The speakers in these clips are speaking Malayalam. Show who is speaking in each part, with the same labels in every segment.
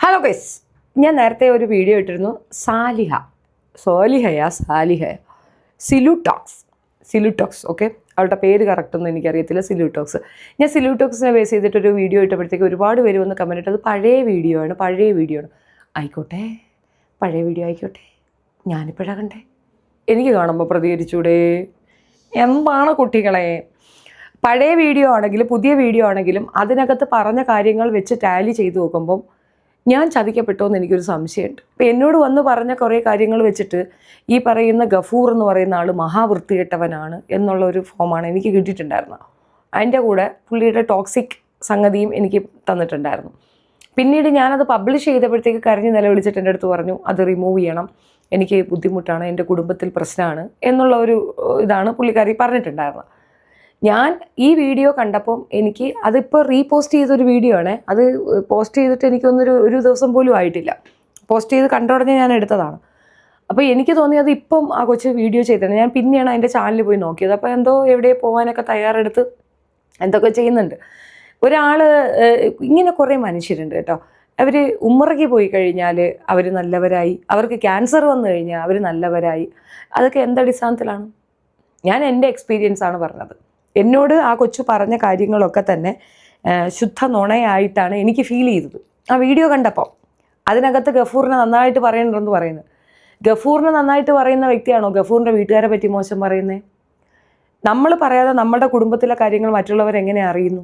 Speaker 1: ഹലോ ഗൈസ്, ഞാൻ നേരത്തെ ഒരു വീഡിയോ ഇട്ടിരുന്നു. സിലുടോക്സ് ഓക്കെ, അവളുടെ പേര് കറക്റ്റൊന്നും എനിക്കറിയത്തില്ല. ഞാൻ സിലുടോക്സിനെ ബേസ് ചെയ്തിട്ടൊരു വീഡിയോ ഇട്ടപ്പോഴത്തേക്ക് ഒരുപാട് പേര് വന്ന് കമൻറ്റ് ഇട്ടത് പഴയ വീഡിയോ ആണ്. ആയിക്കോട്ടെ, പഴയ വീഡിയോ ആയിക്കോട്ടെ, ഞാനിപ്പോഴാണ് കണ്ടേ, എനിക്ക് കാണുമ്പോൾ പ്രതികരിച്ചൂടെ? എന്താണ് കുട്ടികളെ, പഴയ വീഡിയോ ആണെങ്കിലും പുതിയ വീഡിയോ ആണെങ്കിലും അതിനകത്ത് പറഞ്ഞ കാര്യങ്ങൾ വെച്ച് ടാലി ചെയ്ത് നോക്കുമ്പം ഞാൻ ചതിക്കപ്പെട്ടോ എന്ന് എനിക്കൊരു സംശയമുണ്ട്. ഇപ്പം എന്നോട് വന്ന് പറഞ്ഞ കുറേ കാര്യങ്ങൾ വെച്ചിട്ട് ഈ പറയുന്ന ഗഫൂർ എന്ന് പറയുന്ന ആൾ മഹാവൃത്തികെട്ടവനാണ് എന്നുള്ള ഒരു ഫോമാണ് എനിക്ക് കിട്ടിയിട്ടുണ്ടായിരുന്നത്. അതിൻ്റെ കൂടെ പുള്ളിയുടെ ടോക്സിക് സംഗതിയും എനിക്ക് തന്നിട്ടുണ്ടായിരുന്നു. പിന്നീട് ഞാനത് പബ്ലിഷ് ചെയ്തപ്പോഴത്തേക്ക് കരഞ്ഞ് നിലവിളിച്ചിട്ട് എൻ്റെ അടുത്ത് പറഞ്ഞു അത് റിമൂവ് ചെയ്യണം, എനിക്ക് ബുദ്ധിമുട്ടാണ്, എൻ്റെ കുടുംബത്തിൽ പ്രശ്നമാണ് എന്നുള്ള ഒരു ഇതാണ് പുള്ളിക്കാരി പറഞ്ഞിട്ടുണ്ടായിരുന്നത്. ഞാൻ ഈ വീഡിയോ കണ്ടപ്പം എനിക്ക് അതിപ്പോൾ റീപോസ്റ്റ് ചെയ്തൊരു വീഡിയോ ആണ്. അത് പോസ്റ്റ് ചെയ്തിട്ട് ഒരു ദിവസം പോലും ആയിട്ടില്ല. പോസ്റ്റ് ചെയ്ത് കണ്ട ഉടനെ ഞാൻ എടുത്തതാണ്. അപ്പോൾ എനിക്ക് തോന്നി അത് ഇപ്പം ആ കൊച്ചു വീഡിയോ ചെയ്തിട്ടുണ്ട്. ഞാൻ പിന്നെയാണ് അതിൻ്റെ ചാനലിൽ പോയി നോക്കിയത്. അപ്പോൾ എന്തോ എവിടെ പോകാനൊക്കെ തയ്യാറെടുത്ത് എന്തൊക്കെ ചെയ്യുന്നുണ്ട്. ഒരാൾ ഇങ്ങനെ കുറേ മനുഷ്യരുണ്ട് കേട്ടോ. അവർ ഉമ്മറയ്ക്ക് പോയി കഴിഞ്ഞാൽ അവർ നല്ലവരായി, അവർക്ക് ക്യാൻസർ വന്നു കഴിഞ്ഞാൽ അവർ നല്ലവരായി. അതൊക്കെ എന്തടിസ്ഥാനത്തിലാണ്? ഞാൻ എൻ്റെ എക്സ്പീരിയൻസ് ആണ് പറഞ്ഞത്. എന്നോട് ആ കൊച്ചു പറഞ്ഞ കാര്യങ്ങളൊക്കെ തന്നെ ശുദ്ധ നുണയായിട്ടാണ് എനിക്ക് ഫീൽ ചെയ്തത് ആ വീഡിയോ കണ്ടപ്പോൾ. അതിനകത്ത് ഗഫൂറിനെ നന്നായിട്ട് പറയണമെന്ന് പറയുന്നത്. ഗഫൂറിനെ നന്നായിട്ട് പറയുന്ന വ്യക്തിയാണോ ഗഫൂറിൻ്റെ വീട്ടുകാരെ പറ്റി മോശം പറയുന്നത്? നമ്മൾ പറയാതെ നമ്മുടെ കുടുംബത്തിലെ കാര്യങ്ങൾ മറ്റുള്ളവരെങ്ങനെ അറിയുന്നു?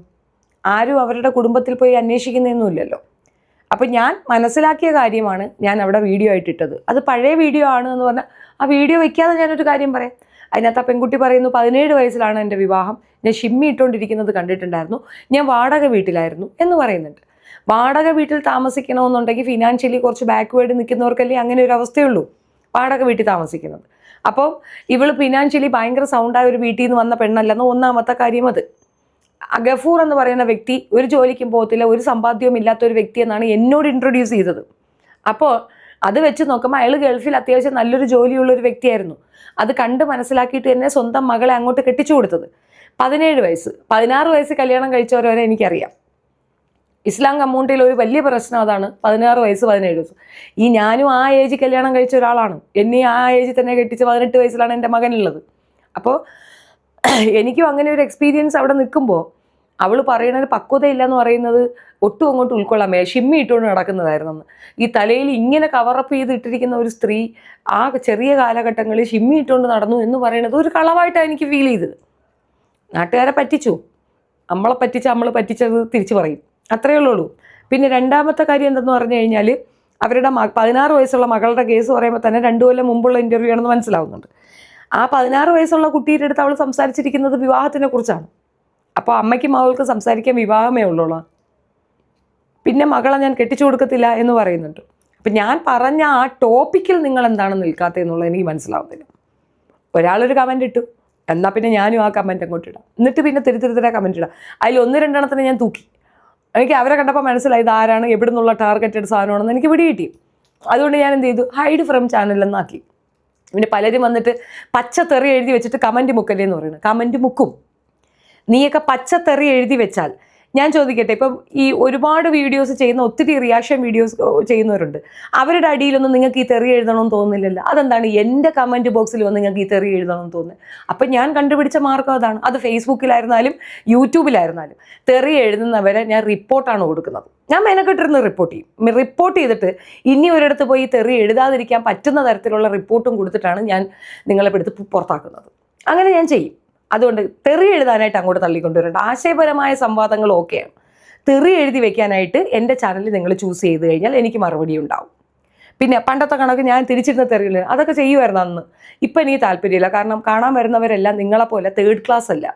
Speaker 1: ആരും അവരുടെ കുടുംബത്തിൽ പോയി അന്വേഷിക്കുന്നതൊന്നുമില്ലല്ലോ. അപ്പം ഞാൻ മനസ്സിലാക്കിയ കാര്യമാണ് ഞാൻ അവിടെ വീഡിയോ ആയിട്ടിട്ടത്. അത് പഴയ വീഡിയോ ആണ് എന്ന് പറഞ്ഞാൽ ആ വീഡിയോ വെക്കാതെ ഞാനൊരു കാര്യം പറയാം. അതിനകത്ത് ആ പെൺകുട്ടി പറയുന്നു 17 വയസ്സിലാണ് എൻ്റെ വിവാഹം, ഞാൻ ഷിമ്മി ഇട്ടുകൊണ്ടിരിക്കുന്നത് കണ്ടിട്ടുണ്ടായിരുന്നു, ഞാൻ വാടക വീട്ടിലായിരുന്നു എന്ന് പറയുന്നുണ്ട്. വാടക വീട്ടിൽ താമസിക്കണമെന്നുണ്ടെങ്കിൽ ഫിനാൻഷ്യലി കുറച്ച് ബാക്ക്വേർഡ് നിൽക്കുന്നവർക്കല്ലേ അങ്ങനെ ഒരു അവസ്ഥയുള്ളൂ, വാടക വീട്ടിൽ താമസിക്കുന്നത്. അപ്പോൾ ഇവൾ ഫിനാൻഷ്യലി ഭയങ്കര സൗണ്ടായ ഒരു വീട്ടിൽ നിന്ന് വന്ന പെണ്ണല്ലെന്ന് ഒന്നാമത്തെ കാര്യം. അത് ഗഫൂർ എന്ന് പറയുന്ന വ്യക്തി ഒരു ജോലിക്കും പോകത്തില്ല, ഒരു സമ്പാദ്യവും ഇല്ലാത്തൊരു വ്യക്തി എന്നാണ് എന്നോട് ഇൻട്രൊഡ്യൂസ് ചെയ്തത്. അപ്പോൾ അത് വെച്ച് നോക്കുമ്പോൾ അയാൾ ഗൾഫിൽ അത്യാവശ്യം നല്ലൊരു ജോലിയുള്ളൊരു വ്യക്തിയായിരുന്നു. അത് കണ്ട് മനസ്സിലാക്കിയിട്ട് തന്നെ സ്വന്തം മകളെ അങ്ങോട്ട് കെട്ടിച്ചു കൊടുത്തത്. 17 വയസ്സ് 16 വയസ്സ് കല്യാണം കഴിച്ചവരെ എനിക്കറിയാം. ഇസ്ലാം കമ്മ്യൂണിറ്റിയിൽ ഒരു വലിയ പ്രശ്നം അതാണ് 16 വയസ്സ് 17 വയസ്സ്. ഞാനും ആ ഏജിൽ കല്യാണം കഴിച്ച ഒരാളാണ്. എന്നെ ആ ഏജിൽ തന്നെ കെട്ടിച്ച് 18 വയസ്സിലാണ് എൻ്റെ മകനുള്ളത്. അപ്പോൾ എനിക്കും അങ്ങനെ ഒരു എക്സ്പീരിയൻസ് അവിടെ നിൽക്കുമ്പോൾ അവൾ പറയുന്നത് പക്വതയില്ല എന്ന് പറയുന്നത് ഒട്ടും അങ്ങോട്ട് ഉൾക്കൊള്ളാൻ വയ്യ. ഷിമ്മി ഇട്ടുകൊണ്ട് നടക്കുന്നതായിരുന്നു. ഈ തലയിൽ ഇങ്ങനെ കവറപ്പ് ചെയ്തിട്ടിരിക്കുന്ന ഒരു സ്ത്രീ ആ ചെറിയ കാലഘട്ടങ്ങളിൽ ഷിമ്മി ഇട്ടുകൊണ്ട് നടന്നു എന്ന് പറയുന്നത് ഒരു കളവായിട്ടാണ് എനിക്ക് ഫീൽ ചെയ്തത്. നാട്ടുകാരെ പറ്റിച്ചു, നമ്മളെ നമ്മൾ പറ്റിച്ചത് തിരിച്ചു പറയും, അത്രയേ ഉള്ളൂ. പിന്നെ രണ്ടാമത്തെ കാര്യം എന്തെന്ന് പറഞ്ഞു കഴിഞ്ഞാൽ അവരുടെ 16 വയസ്സുള്ള മകളുടെ കേസ് പറയുമ്പോൾ തന്നെ 2 കൊല്ലം മുമ്പുള്ള ഇൻ്റർവ്യൂ ആണെന്ന് മനസ്സിലാവുന്നുണ്ട്. ആ 16 വയസ്സുള്ള കുട്ടിയുടെ അടുത്ത് അവൾ സംസാരിച്ചിരിക്കുന്നത് വിവാഹത്തിനെ കുറിച്ചാണ്. അപ്പോൾ അമ്മയ്ക്കും മകൾക്ക് സംസാരിക്കാൻ വിവാഹമേ ഉള്ളൂ. പിന്നെ മകളെ ഞാൻ കെട്ടിച്ചു കൊടുക്കത്തില്ല എന്ന് പറയുന്നുണ്ട്. അപ്പം ഞാൻ പറഞ്ഞ ആ ടോപ്പിക്കിൽ നിങ്ങൾ എന്താണ് നിൽക്കാത്തതെന്നുള്ളത് എനിക്ക് മനസ്സിലാവുന്നില്ല. ഒരാളൊരു കമൻ്റ് ഇട്ടു, എന്നാൽ പിന്നെ ഞാനും ആ കമൻറ്റ് അങ്ങോട്ട് ഇടാം, എന്നിട്ട് പിന്നെ തിരുത്തിരിത്തിരാ കമൻറ്റ് ഇടാം. അതിൽ 1-2 എണ്ണത്തിന് ഞാൻ തൂക്കി. എനിക്ക് അവരെ കണ്ടപ്പോൾ മനസ്സിലായി ഇത് ആരാണ്, എവിടെ നിന്നുള്ള ടാർഗറ്റഡ് സാധനമാണെന്ന് എനിക്ക് പിടികിട്ടി. അതുകൊണ്ട് ഞാൻ എന്ത് ചെയ്തു, ഹൈഡ് ഫ്രം ചാനലെന്നാക്കി. പിന്നെ പലരും വന്നിട്ട് പച്ചത്തെറി എഴുതി വെച്ചിട്ട് കമൻറ്റ് മുക്കല്ലേ എന്ന് പറയുന്നത്. കമൻറ്റ് മുക്കും. നീയൊക്കെ പച്ചത്തെറി എഴുതി വെച്ചാൽ ഞാൻ ചോദിക്കട്ടെ, ഇപ്പം ഈ ഒരുപാട് വീഡിയോസ് ചെയ്യുന്ന ഒത്തിരി റിയാക്ഷൻ വീഡിയോസ് ചെയ്യുന്നവരുണ്ട്. അവരുടെ അടിയിലൊന്നും നിങ്ങൾക്ക് ഈ തെറി എഴുതണമെന്ന് തോന്നുന്നില്ലല്ലോ. അതെന്താണ് എൻ്റെ കമൻറ്റ് ബോക്സിൽ വന്ന് നിങ്ങൾക്ക് ഈ തെറി എഴുതണമെന്ന് തോന്നുന്നത്? അപ്പം ഞാൻ കണ്ടുപിടിച്ച മാർഗം അതാണ്. അത് ഫേസ്ബുക്കിലായിരുന്നാലും യൂട്യൂബിലായിരുന്നാലും തെറി എഴുതുന്നവരെ ഞാൻ റിപ്പോർട്ടാണ് കൊടുക്കുന്നത്. ഞാൻ മെനക്കെട്ടിരുന്ന് റിപ്പോർട്ട് ചെയ്തിട്ട് ഇനി ഒരിടത്ത് പോയി തെറി എഴുതാതിരിക്കാൻ പറ്റുന്ന തരത്തിലുള്ള റിപ്പോർട്ടും കൊടുത്തിട്ടാണ് ഞാൻ നിങ്ങളെ എടുത്ത് പുറത്താക്കുന്നത്. അങ്ങനെ ഞാൻ ചെയ്യും. അതുകൊണ്ട് തെറി എഴുതാനായിട്ട് അങ്ങോട്ട് തള്ളിക്കൊണ്ടുവരേണ്ട. ആശയപരമായ സംവാദങ്ങൾ ഓക്കെയാണ്. തെറി എഴുതി വെക്കാനായിട്ട് എൻ്റെ ചാനലിൽ നിങ്ങൾ ചൂസ് ചെയ്ത് കഴിഞ്ഞാൽ എനിക്ക് മറുപടി ഉണ്ടാവും. പിന്നെ പണ്ടത്തെ കണക്ക് ഞാൻ തിരിച്ചിരുന്ന തെറിയിൽ അതൊക്കെ ചെയ്യുമായിരുന്നു അന്ന്. ഇപ്പം എനിക്ക് താല്പര്യമില്ല. കാരണം കാണാൻ വരുന്നവരെല്ലാം നിങ്ങളെപ്പോലെ 3rd ക്ലാസ് അല്ല.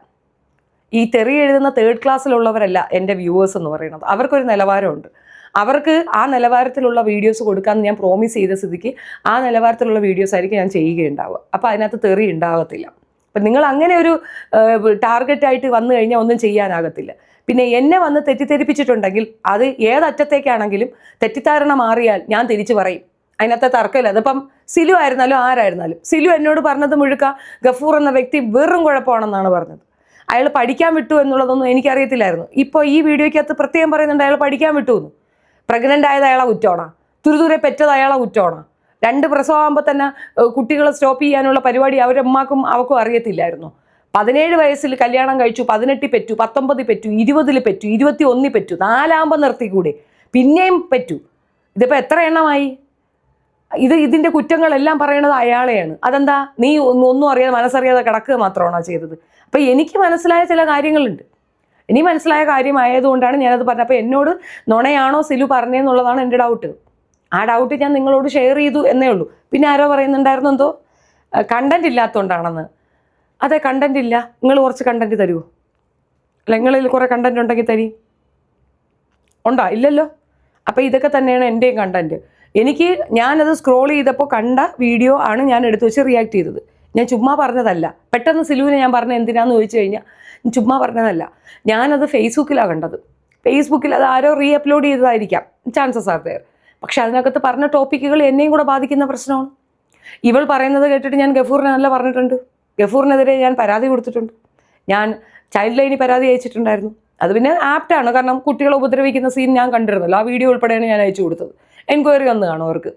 Speaker 1: ഈ തെറി എഴുതുന്ന 3rd ക്ലാസ്സിലുള്ളവരല്ല എൻ്റെ വ്യൂവേഴ്സ് എന്ന് പറയുന്നത്. അവർക്കൊരു നിലവാരമുണ്ട്. അവർക്ക് ആ നിലവാരത്തിലുള്ള വീഡിയോസ് കൊടുക്കാമെന്ന് ഞാൻ പ്രോമിസ് ചെയ്ത സ്ഥിതിക്ക് ആ നിലവാരത്തിലുള്ള വീഡിയോസ് ആയിരിക്കും ഞാൻ ചെയ്യുകയുണ്ടാവുക. അപ്പോൾ അതിനകത്ത് തെറി ഉണ്ടാകത്തില്ല. അപ്പം നിങ്ങൾ അങ്ങനെ ഒരു ടാർഗറ്റായിട്ട് വന്നു കഴിഞ്ഞാൽ ഒന്നും ചെയ്യാനാകത്തില്ല. പിന്നെ എന്നെ വന്ന് തെറ്റിദ്ധരിപ്പിച്ചിട്ടുണ്ടെങ്കിൽ അത് ഏതറ്റത്തേക്കാണെങ്കിലും തെറ്റിദ്ധാരണ മാറിയാൽ ഞാൻ തിരിച്ചു പറയും. അതിനകത്തെ തർക്കമില്ല. അതിപ്പം സിലു ആയിരുന്നാലും ആരായിരുന്നാലും. സിലു എന്നോട് പറഞ്ഞത് മുഴുക്ക ഗഫൂർ എന്ന വ്യക്തി വെറും കുഴപ്പമാണെന്നാണ് പറഞ്ഞത്. അയാൾ പഠിക്കാൻ വിട്ടു എന്നുള്ളതൊന്നും എനിക്കറിയത്തില്ലായിരുന്നു. ഇപ്പോൾ ഈ വീഡിയോയ്ക്കകത്ത് പ്രത്യേകം പറയുന്നുണ്ട് അയാൾ പഠിക്കാൻ വിട്ടു എന്ന്. പ്രഗ്നൻ്റ് ആയത് അയാളെ കുറ്റമാണോ? തുരുതുരെ പെറ്റത് അയാളെ കുറ്റമാണോ? 2 പ്രസവമാകുമ്പോൾ തന്നെ കുട്ടികളെ സ്റ്റോപ്പ് ചെയ്യാനുള്ള പരിപാടി അവരുടെ അമ്മക്കും അവക്കും അറിയത്തില്ലായിരുന്നു. 17 വയസ്സിൽ കല്യാണം കഴിച്ചു, 18 പെറ്റു, 19 പെറ്റു, 20 പെറ്റു, 21 പെറ്റു, 4 നിർത്തിക്കൂടെ? പിന്നെയും പെറ്റു. ഇതിപ്പോൾ എത്ര എണ്ണമായി? ഇതിൻ്റെ കുറ്റങ്ങളെല്ലാം പറയണത് അയാളെയാണ്. അതെന്താ? നീ ഒന്നും അറിയാതെ മനസ്സറിയാതെ കിടക്കുക മാത്രമാണോ ചെയ്തത്? അപ്പോൾ എനിക്ക് മനസ്സിലായ ചില കാര്യങ്ങളുണ്ട്. ഇനി മനസ്സിലായ കാര്യമായതുകൊണ്ടാണ് ഞാനത് പറഞ്ഞത്. അപ്പോൾ എന്നോട് നുണയാണോ സിലു പറഞ്ഞതെന്നുള്ളതാണ് എൻ്റെ ഡൗട്ട്. ആ ഡൗട്ട് ഞാൻ നിങ്ങളോട് ഷെയർ ചെയ്തു എന്നേ ഉള്ളൂ. പിന്നെ ആരോ പറയുന്നുണ്ടായിരുന്നു എന്തോ കണ്ടന്റ് ഇല്ലാത്തതുകൊണ്ടാണെന്ന്. അതെ, കണ്ടന്റ് ഇല്ല. നിങ്ങൾ കുറച്ച് കണ്ടന്റ് തരുമോ? അല്ല, നിങ്ങളിൽ കുറേ കണ്ടന്റ് ഉണ്ടെങ്കിൽ തരി. ഉണ്ടോ? ഇല്ലല്ലോ. അപ്പോൾ ഇതൊക്കെ തന്നെയാണ് എൻ്റെയും കണ്ടന്റ്. ഞാനത് സ്ക്രോൾ ചെയ്തപ്പോൾ കണ്ട വീഡിയോ ആണ് ഞാൻ എടുത്തു വെച്ച് റിയാക്ട് ചെയ്തത്. ഞാൻ ചുമ്മാ പറഞ്ഞതല്ല. പെട്ടെന്ന് സിലുവിനെ ഞാൻ പറഞ്ഞത് എന്തിനാന്ന് ചോദിച്ചു കഴിഞ്ഞാൽ ചുമ്മാ പറഞ്ഞതല്ല. ഞാനത് ഫേസ്ബുക്കിലാണ് കണ്ടത്. ഫേസ്ബുക്കിൽ അത് ആരോ അപ്ലോഡ് ചെയ്തതായിരിക്കാം, ചാൻസസ് ആർ ദെയർ. പക്ഷെ അതിനകത്ത് പറഞ്ഞ ടോപ്പിക്കുകൾ എന്നെയും കൂടെ ബാധിക്കുന്ന പ്രശ്നമാണ്. ഇവൾ പറയുന്നത് കേട്ടിട്ട് ഞാൻ ഗഫൂറിനെ നല്ല പറഞ്ഞിട്ടുണ്ട്. ഗഫൂറിനെതിരെ ഞാൻ പരാതി കൊടുത്തിട്ടുണ്ട്. ഞാൻ ചൈൽഡ് ലൈനിൽ പരാതി അയച്ചിട്ടുണ്ടായിരുന്നു. അത് പിന്നെ ആപ്റ്റാണ്, കാരണം കുട്ടികളെ ഉപദ്രവിക്കുന്ന സീൻ ഞാൻ കണ്ടിരുന്നല്ലോ. ആ വീഡിയോ ഉൾപ്പെടെയാണ് ഞാൻ അയച്ചു കൊടുത്തത്. എൻക്വയറി വന്ന് കാണും അവർക്ക്.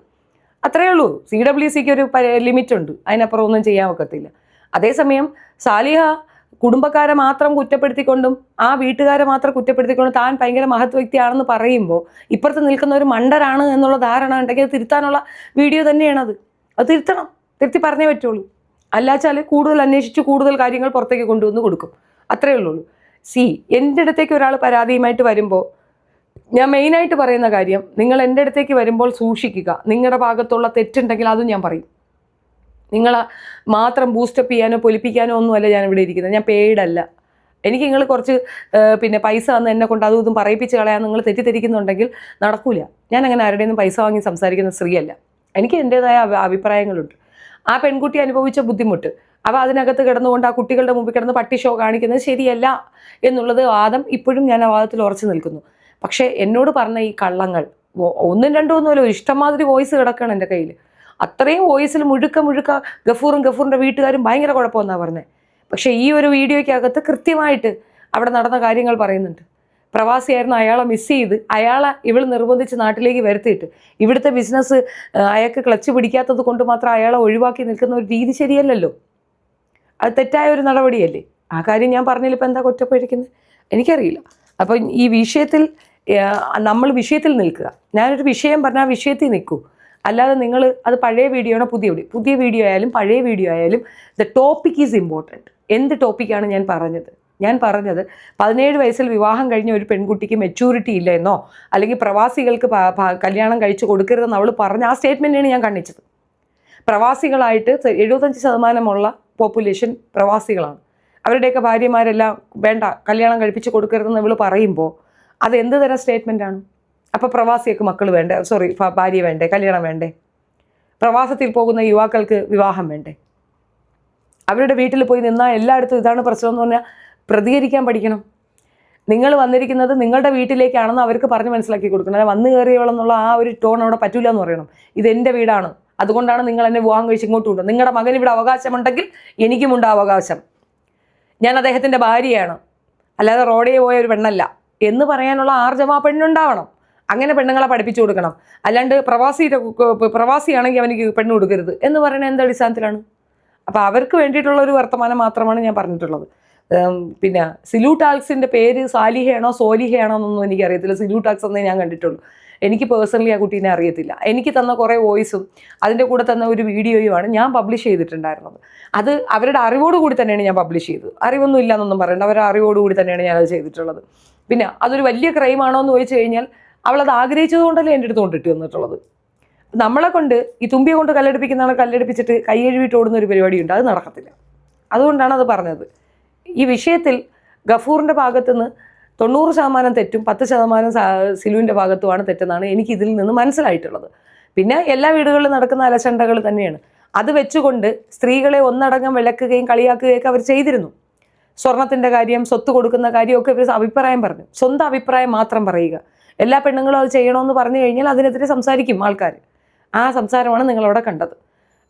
Speaker 1: അത്രയേ ഉള്ളൂ. CWCക്ക് ഒരു ലിമിറ്റ് ഉണ്ട്, അതിനപ്പുറം ഒന്നും ചെയ്യാൻ ഒക്കത്തില്ല. അതേസമയം സാലിഹ കുടുംബക്കാരെ മാത്രം കുറ്റപ്പെടുത്തിക്കൊണ്ടും ആ വീട്ടുകാരെ മാത്രം കുറ്റപ്പെടുത്തിക്കൊണ്ടും താൻ ഭയങ്കര മഹത് വ്യക്തിയാണെന്ന് പറയുമ്പോൾ ഇപ്പുറത്ത് നിൽക്കുന്ന ഒരു മണ്ടരാണ് എന്നുള്ള ധാരണ ഉണ്ടെങ്കിൽ അത് തിരുത്താനുള്ള വീഡിയോ തന്നെയാണത്. അത് തിരുത്തണം, തിരുത്തി പറഞ്ഞേ പറ്റുള്ളൂ. അല്ലാച്ചാൽ കൂടുതൽ അന്വേഷിച്ച് കൂടുതൽ കാര്യങ്ങൾ പുറത്തേക്ക് കൊണ്ടുവന്ന് കൊടുക്കും. അത്രയേ ഉള്ളൂ. എൻ്റെ അടുത്തേക്ക് ഒരാൾ പരാതിയുമായിട്ട് വരുമ്പോൾ ഞാൻ മെയിനായിട്ട് പറയുന്ന കാര്യം, നിങ്ങൾ എൻ്റെ അടുത്തേക്ക് വരുമ്പോൾ സൂക്ഷിക്കുക. നിങ്ങളുടെ ഭാഗത്തുള്ള തെറ്റുണ്ടെങ്കിൽ അതും ഞാൻ പറയും. നിങ്ങളെ മാത്രം ബൂസ്റ്റപ്പ് ചെയ്യാനോ പൊലിപ്പിക്കാനോ ഒന്നുമല്ല ഞാൻ ഇവിടെ ഇരിക്കുന്നത്. ഞാൻ പെയ്ഡല്ല. എനിക്ക് നിങ്ങൾ കുറച്ച് പൈസ തന്ന് എന്നെ കൊണ്ട് അതും ഇതും പറയിപ്പിച്ച് കളയാൻ നിങ്ങൾ തെറ്റിദ്ധരിക്കുന്നുണ്ടെങ്കിൽ നടക്കൂല. ഞാൻ അങ്ങനെ ആരുടെയൊന്നും പൈസ വാങ്ങി സംസാരിക്കുന്ന സ്ത്രീയല്ല. എനിക്ക് എൻ്റേതായ അഭിപ്രായങ്ങളുണ്ട്. ആ പെൺകുട്ടി അനുഭവിച്ച ബുദ്ധിമുട്ട്, അപ്പോൾ അതിനകത്ത് കിടന്നുകൊണ്ട് ആ കുട്ടികളുടെ മുമ്പിൽ കിടന്ന് പട്ടി ഷോ കാണിക്കുന്നത് ശരിയല്ല എന്നുള്ളത് വാദം ഇപ്പോഴും ഞാൻ ആ വാദത്തിൽ ഉറച്ചു നിൽക്കുന്നു. പക്ഷേ എന്നോട് പറഞ്ഞ ഈ കള്ളങ്ങൾ 1 2 ഒന്നുമല്ല, ഒരു ഇഷ്ടംമാതിരി വോയിസ് കിടക്കുകയാണ് എൻ്റെ കയ്യിൽ. അത്രയും വോയിസിൽ മുഴുക്ക ഗഫൂറിൻ്റെ വീട്ടുകാരും ഭയങ്കര കുഴപ്പമെന്നാണ് പറഞ്ഞത്. പക്ഷേ ഈ ഒരു വീഡിയോയ്ക്കകത്ത് കൃത്യമായിട്ട് അവിടെ നടന്ന കാര്യങ്ങൾ പറയുന്നുണ്ട്. പ്രവാസിയായിരുന്നു, അയാളെ മിസ് ചെയ്ത് ഇവൾ നിർബന്ധിച്ച് നാട്ടിലേക്ക് വരുത്തിയിട്ട് ഇവിടുത്തെ ബിസിനസ് അയാൾക്ക് ക്ലച്ച് പിടിക്കാത്തത് കൊണ്ട് മാത്രം അയാളെ ഒഴിവാക്കി നിൽക്കുന്ന ഒരു രീതി ശരിയല്ലല്ലോ. അത് തെറ്റായ ഒരു നടപടിയല്ലേ. ആ കാര്യം ഞാൻ പറഞ്ഞതിൽ ഇപ്പം എന്താ കുറ്റപ്പെട്ടിരിക്കുന്നത് എനിക്കറിയില്ല. അപ്പം ഈ വിഷയത്തിൽ നമ്മൾ വിഷയത്തിൽ നിൽക്കുക. ഞാനൊരു വിഷയം പറഞ്ഞാൽ വിഷയത്തിൽ നിൽക്കൂ. അല്ലാതെ നിങ്ങൾ അത് പഴയ വീഡിയോ ആണോ പുതിയ വീഡിയോ ആയാലും പഴയ വീഡിയോ ആയാലും ദ ടോപ്പിക് ഈസ് ഇമ്പോർട്ടൻറ്റ്. എന്ത് ടോപ്പിക്കാണ് ഞാൻ പറഞ്ഞത്? 17 വയസ്സിൽ വിവാഹം കഴിഞ്ഞ ഒരു പെൺകുട്ടിക്ക് മെച്യൂരിറ്റി ഇല്ല എന്നോ അല്ലെങ്കിൽ പ്രവാസികൾക്ക് കല്യാണം കഴിച്ച് കൊടുക്കരുതെന്ന് അവൾ പറഞ്ഞ ആ സ്റ്റേറ്റ്മെൻറ്റാണ് ഞാൻ കണ്ണിച്ചത്. പ്രവാസികളായിട്ട് 75% പോപ്പുലേഷൻ പ്രവാസികളാണ്. അവരുടെയൊക്കെ ഭാര്യമാരെല്ലാം വേണ്ട, കല്യാണം കഴിപ്പിച്ച് കൊടുക്കരുതെന്ന് ഇവൾ പറയുമ്പോൾ അത് എന്ത് തരം സ്റ്റേറ്റ്മെൻറ്റാണ്? അപ്പോൾ പ്രവാസിയൊക്കെ മക്കൾ വേണ്ടേ? ഭാര്യ വേണ്ടേ? കല്യാണം വേണ്ടേ? പ്രവാസത്തിൽ പോകുന്ന യുവാക്കൾക്ക് വിവാഹം വേണ്ടേ? അവരുടെ വീട്ടിൽ പോയി നിന്നാൽ എല്ലായിടത്തും ഇതാണ് പ്രശ്നം എന്ന് പറഞ്ഞാൽ പ്രതികരിക്കാൻ പഠിക്കണം. നിങ്ങൾ വന്നിരിക്കുന്നത് നിങ്ങളുടെ വീട്ടിലേക്കാണെന്ന് അവർക്ക് പറഞ്ഞ് മനസ്സിലാക്കി കൊടുക്കണം. അല്ല വന്നു കയറിയോളെന്നുള്ള ആ ഒരു ടോൺ അവിടെ പറ്റൂല എന്ന് പറയണം. ഇതെൻ്റെ വീടാണ്, അതുകൊണ്ടാണ് നിങ്ങൾ എന്നെ വിവാഹം കഴിച്ച് ഇങ്ങോട്ട് കൊണ്ടുവന്നത്. നിങ്ങളുടെ മകൻ ഇവിടെ അവകാശമുണ്ടെങ്കിൽ എനിക്കുമുണ്ട് അവകാശം. ഞാൻ അദ്ദേഹത്തിൻ്റെ ഭാര്യയാണ്, അല്ലാതെ റോഡിൽ പോയ ഒരു പെണ്ണല്ല എന്ന് പറയാനുള്ള ആർജവം ആ പെണ്ണുണ്ടാവണം. അങ്ങനെ പെണ്ണുങ്ങളെ പഠിപ്പിച്ചു കൊടുക്കണം. അല്ലാണ്ട് പ്രവാസിയാണെങ്കിൽ അവനിക്ക് പെണ്ണ് കൊടുക്കരുത് എന്ന് പറയുന്നത് എന്ത് അടിസ്ഥാനത്തിലാണ്? അപ്പോൾ അവർക്ക് വേണ്ടിയിട്ടുള്ളൊരു വർത്തമാനം മാത്രമാണ് ഞാൻ പറഞ്ഞിട്ടുള്ളത്. പിന്നെ സിലു ടാക്സിൻ്റെ പേര് സാലിഹയാണോ സോലിഹയാണോ എന്നൊന്നും എനിക്കറിയത്തില്ല. സിലു ടാക്സ് എന്നേ ഞാൻ കണ്ടിട്ടുള്ളൂ. എനിക്ക് പേഴ്സണലി ആ കുട്ടീനെ അറിയത്തില്ല. എനിക്ക് തന്ന കുറേ വോയിസും അതിൻ്റെ കൂടെ തന്ന ഒരു വീഡിയോയുമാണ് ഞാൻ പബ്ലിഷ് ചെയ്തിട്ടുണ്ടായിരുന്നത്. അത് അവരുടെ അറിവോടുകൂടി തന്നെയാണ് ഞാൻ പബ്ലിഷ് ചെയ്തത്. അറിവൊന്നും ഇല്ല എന്നൊന്നും പറയണ്ട, അവരുടെ അറിവോടുകൂടി തന്നെയാണ് ഞാനത് ചെയ്തിട്ടുള്ളത്. പിന്നെ അതൊരു വലിയ ക്രൈമാണോ എന്ന് ചോദിച്ചു കഴിഞ്ഞാൽ അവളത് ആഗ്രഹിച്ചതുകൊണ്ടല്ലേ എൻ്റെ അടുത്ത് കൊണ്ടിട്ട് വന്നിട്ടുള്ളത്. നമ്മളെ കൊണ്ട് ഈ തുമ്പിയെ കൊണ്ട് കല്ലെടുപ്പിക്കുന്നതാണ്, കല്ലെടുപ്പിച്ചിട്ട് കൈ എഴുവിട്ട് ഓടുന്ന ഒരു പരിപാടിയുണ്ട്, അത് നടക്കത്തില്ല. അതുകൊണ്ടാണ് അത് പറഞ്ഞത്. ഈ വിഷയത്തിൽ ഗഫൂറിൻ്റെ ഭാഗത്തുനിന്ന് 90% തെറ്റും 10% സിലുവിൻ്റെ ഭാഗത്തുമാണ് തെറ്റെന്നാണ് എനിക്ക് ഇതിൽ നിന്ന് മനസ്സിലായിട്ടുള്ളത്. പിന്നെ എല്ലാ വീടുകളിലും നടക്കുന്ന അലച്ചണ്ടകൾ തന്നെയാണ്. അത് വെച്ചുകൊണ്ട് സ്ത്രീകളെ ഒന്നടങ്കം വിളക്കുകയും കളിയാക്കുകയൊക്കെ അവർ ചെയ്തിരുന്നു. സ്വർണത്തിൻ്റെ കാര്യം, സ്വത്ത് കൊടുക്കുന്ന കാര്യമൊക്കെ ഇവർ അഭിപ്രായം പറഞ്ഞു. സ്വന്തം അഭിപ്രായം മാത്രം പറയുക. എല്ലാ പെണ്ണുങ്ങളും അത് ചെയ്യണമെന്ന് പറഞ്ഞു കഴിഞ്ഞാൽ അതിനെതിരെ സംസാരിക്കും ആൾക്കാർ. ആ സംസാരമാണ് നിങ്ങളവിടെ കണ്ടത്.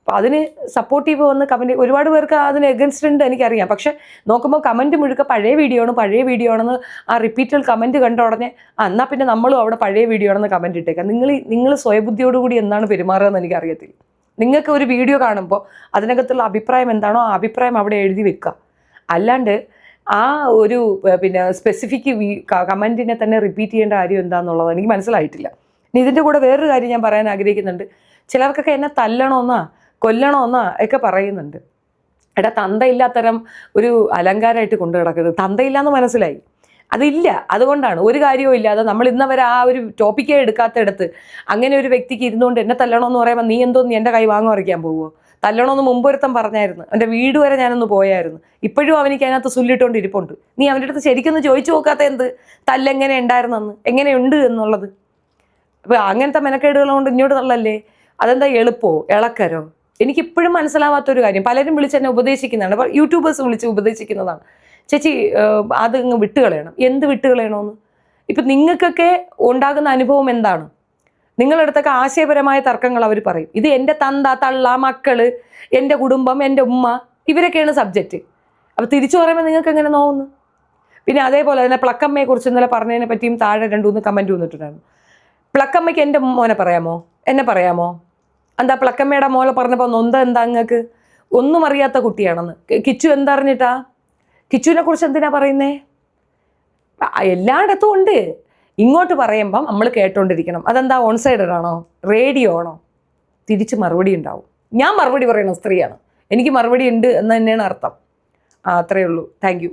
Speaker 1: അപ്പോൾ അതിന് സപ്പോർട്ടീവ് വന്ന് കമൻറ്റ് ഒരുപാട് പേർക്ക് അതിന് എഗൻസ്റ്റ് ഉണ്ട് എനിക്കറിയാം. പക്ഷെ നോക്കുമ്പോൾ കമൻറ്റ് മുഴുക്ക പഴയ വീഡിയോ ആണെന്ന് ആ റിപ്പീറ്റഡ് കമൻറ്റ് കണ്ട ഉടനെ എന്നാൽ പിന്നെ നമ്മളും അവിടെ പഴയ വീഡിയോ ആണെന്ന് കമൻറ്റ് ഇട്ടേക്കാം. നിങ്ങൾ സ്വയബുദ്ധിയോടുകൂടി എന്താണ് പെരുമാറുകയെന്ന് എനിക്കറിയത്തില്ല. നിങ്ങൾക്ക് ഒരു വീഡിയോ കാണുമ്പോൾ അതിനകത്തുള്ള അഭിപ്രായം എന്താണോ ആ അഭിപ്രായം അവിടെ എഴുതി വെക്കുക. അല്ലാണ്ട് ആ ഒരു പിന്നെ സ്പെസിഫിക് കമൻറ്റിനെ തന്നെ റിപ്പീറ്റ് ചെയ്യേണ്ട കാര്യം എന്താണെന്നുള്ളത് എനിക്ക് മനസ്സിലായിട്ടില്ല. ഇനി ഇതിൻ്റെ കൂടെ വേറൊരു കാര്യം ഞാൻ പറയാൻ ആഗ്രഹിക്കുന്നുണ്ട്. ചിലർക്കൊക്കെ എന്നെ തല്ലണമെന്നാ കൊല്ലണമെന്നാ ഒക്കെ പറയുന്നുണ്ട്. എടാ, തന്തയില്ലാത്തരം ഒരു അലങ്കാരമായിട്ട് കൊണ്ടു കിടക്കരുത്. തന്തയില്ലാന്ന് മനസ്സിലായി, അതില്ല. അതുകൊണ്ടാണ് ഒരു കാര്യവും ഇല്ലാതെ നമ്മൾ ഇന്നവരെ ആ ഒരു ടോപ്പിക്കേ എടുക്കാത്തടത്ത് അങ്ങനെ ഒരു വ്യക്തിക്ക് ഇരുന്നുകൊണ്ട് എന്നെ തല്ലണമെന്ന് പറയുമ്പോൾ നീ എന്തോ എൻ്റെ കൈ വാങ്ങി മറിക്കാൻ പോവുമോ? തല്ലണമെന്ന് മുമ്പൊരുത്തം പറഞ്ഞായിരുന്നു. എൻ്റെ വീട് വരെ ഞാനൊന്ന് പോയായിരുന്നു. ഇപ്പോഴും അവനിക്ക് അതിനകത്ത് സുല്ലിട്ടുകൊണ്ട് ഇരിപ്പുണ്ട്. നീ അവൻ്റെ അടുത്ത് ശരിക്കൊന്ന് ചോദിച്ചു നോക്കാത്ത എന്ത് തല്ലെങ്ങനെ ഉണ്ടായിരുന്നെന്ന്, എങ്ങനെയുണ്ട് എന്നുള്ളത്. അപ്പോൾ അങ്ങനത്തെ മെനക്കേടുകൾ കൊണ്ട് ഇങ്ങോട്ട് തള്ളല്ലേ. അതെന്താ എളുപ്പമോ ഇളക്കരോ? എനിക്കിപ്പോഴും മനസ്സിലാവാത്തൊരു കാര്യം. പലരും വിളിച്ചെന്നെ ഉപദേശിക്കുന്നതാണ്, അപ്പോൾ യൂട്യൂബേഴ്സ് വിളിച്ച് ഉപദേശിക്കുന്നതാണ്. ചേച്ചി അത് ഇങ്ങ് വിട്ടുകളയണം. എന്ത് വിട്ടുകളയണമെന്ന്? ഇപ്പം നിങ്ങൾക്കൊക്കെ ഉണ്ടാകുന്ന അനുഭവം എന്താണ്? നിങ്ങളടുത്തൊക്കെ ആശയപരമായ തർക്കങ്ങൾ അവർ പറയും. ഇത് എൻ്റെ തന്ത, തള്ള, മക്കള്, എൻ്റെ കുടുംബം, എൻ്റെ ഉമ്മ, ഇവരൊക്കെയാണ് സബ്ജക്റ്റ്. അപ്പോൾ തിരിച്ചു പറയുമ്പോൾ നിങ്ങൾക്ക് എങ്ങനെ നോവുന്നു? പിന്നെ അതേപോലെ തന്നെ പ്ലക്കമ്മയെക്കുറിച്ച് ഇന്നലെ പറഞ്ഞതിനെ പറ്റിയും താഴെ 2-3 കമൻറ്റ് വന്നിട്ടുണ്ടായിരുന്നു. പ്ലക്കമ്മയ്ക്ക് എൻ്റെ മോനെ പറയാമോ, എന്നെ പറയാമോ? എന്താ പ്ലക്കമ്മയുടെ മോളെ പറഞ്ഞപ്പോൾ എന്താ നിങ്ങൾക്ക് ഒന്നും അറിയാത്ത കുട്ടിയാണെന്ന്. കിച്ചു എന്തറിഞ്ഞിട്ടാ? കിച്ചുവിനെ കുറിച്ച് എന്തിനാ പറയുന്നേ? എല്ലായിടത്തും ഉണ്ട്. ഇങ്ങോട്ട് പറയുമ്പം നമ്മൾ കേട്ടോണ്ടിരിക്കണം. അതെന്താ ഓൺ സൈഡഡ് ആണോ, റേഡിയോ ആണോ? തിരിച്ച് മറുപടി ഉണ്ടാവും. ഞാൻ മറുപടി പറയുന്ന സ്ത്രീയാണ്, എനിക്ക് മറുപടി ഉണ്ട് എന്ന് തന്നെയാണ് അർത്ഥം. അത്രയേ ഉള്ളൂ. Thank you.